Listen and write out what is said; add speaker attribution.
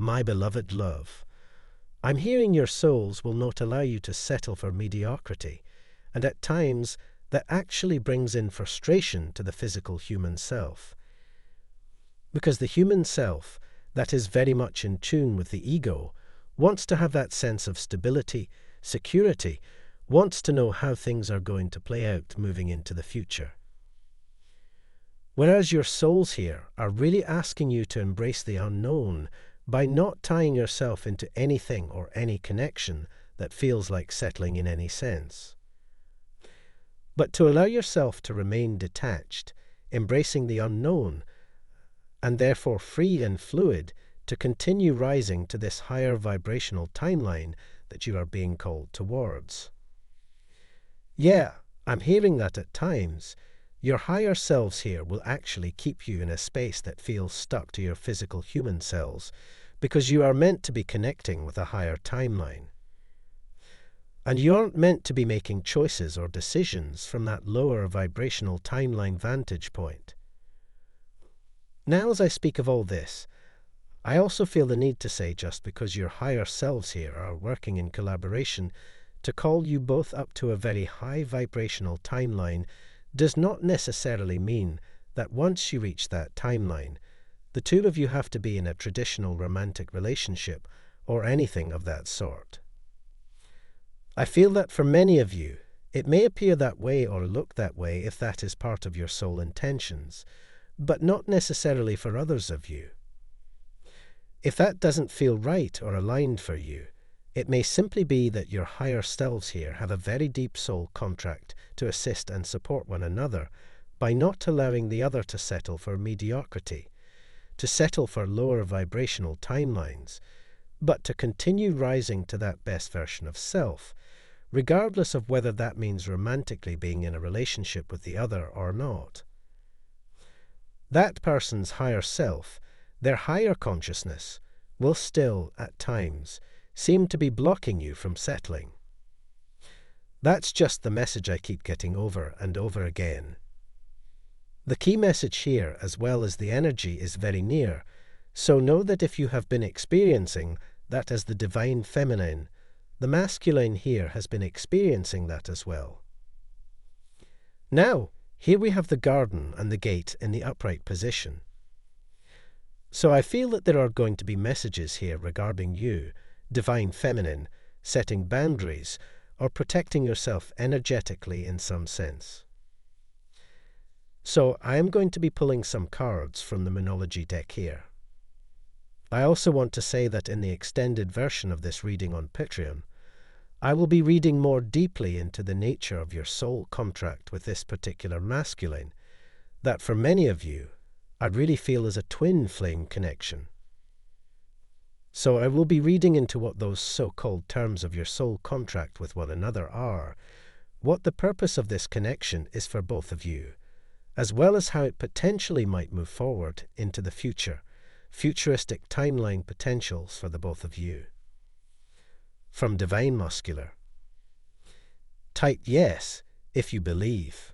Speaker 1: My beloved love, I'm hearing your souls will not allow you to settle for mediocrity, and at times that actually brings in frustration to the physical human self. Because the human self, that is very much in tune with the ego, wants to have that sense of stability, security, wants to know how things are going to play out moving into the future. Whereas your souls here are really asking you to embrace the unknown by not tying yourself into anything or any connection that feels like settling in any sense. But to allow yourself to remain detached, embracing the unknown, and therefore free and fluid to continue rising to this higher vibrational timeline that you are being called towards. Yeah, I'm hearing that at times, your higher selves here will actually keep you in a space that feels stuck to your physical human selves, because you are meant to be connecting with a higher timeline. And you aren't meant to be making choices or decisions from that lower vibrational timeline vantage point. Now, as I speak of all this, I also feel the need to say, just because your higher selves here are working in collaboration to call you both up to a very high vibrational timeline does not necessarily mean that once you reach that timeline, the two of you have to be in a traditional romantic relationship or anything of that sort. I feel that for many of you, it may appear that way or look that way if that is part of your soul intentions, but not necessarily for others of you. If that doesn't feel right or aligned for you, it may simply be that your higher selves here have a very deep soul contract to assist and support one another by not allowing the other to settle for mediocrity, to settle for lower vibrational timelines, but to continue rising to that best version of self, regardless of whether that means romantically being in a relationship with the other or not. That person's higher self, their higher consciousness, will still, at times, seem to be blocking you from settling. That's just the message I keep getting over and over again. The key message here, as well as the energy, is very near, so know that if you have been experiencing that as the divine feminine, the masculine here has been experiencing that as well. Now, here we have the garden and the gate in the upright position. So I feel that there are going to be messages here regarding you, divine feminine, setting boundaries, or protecting yourself energetically in some sense. So I am going to be pulling some cards from the Moonology deck here. I also want to say that in the extended version of this reading on Patreon, I will be reading more deeply into the nature of your soul contract with this particular masculine, that for many of you, I really feel is a twin flame connection. So I will be reading into what those so-called terms of your soul contract with one another are, what the purpose of this connection is for both of you, as well as how it potentially might move forward into the future, futuristic timeline potentials for the both of you. From Divine Muscular. Type yes if you believe.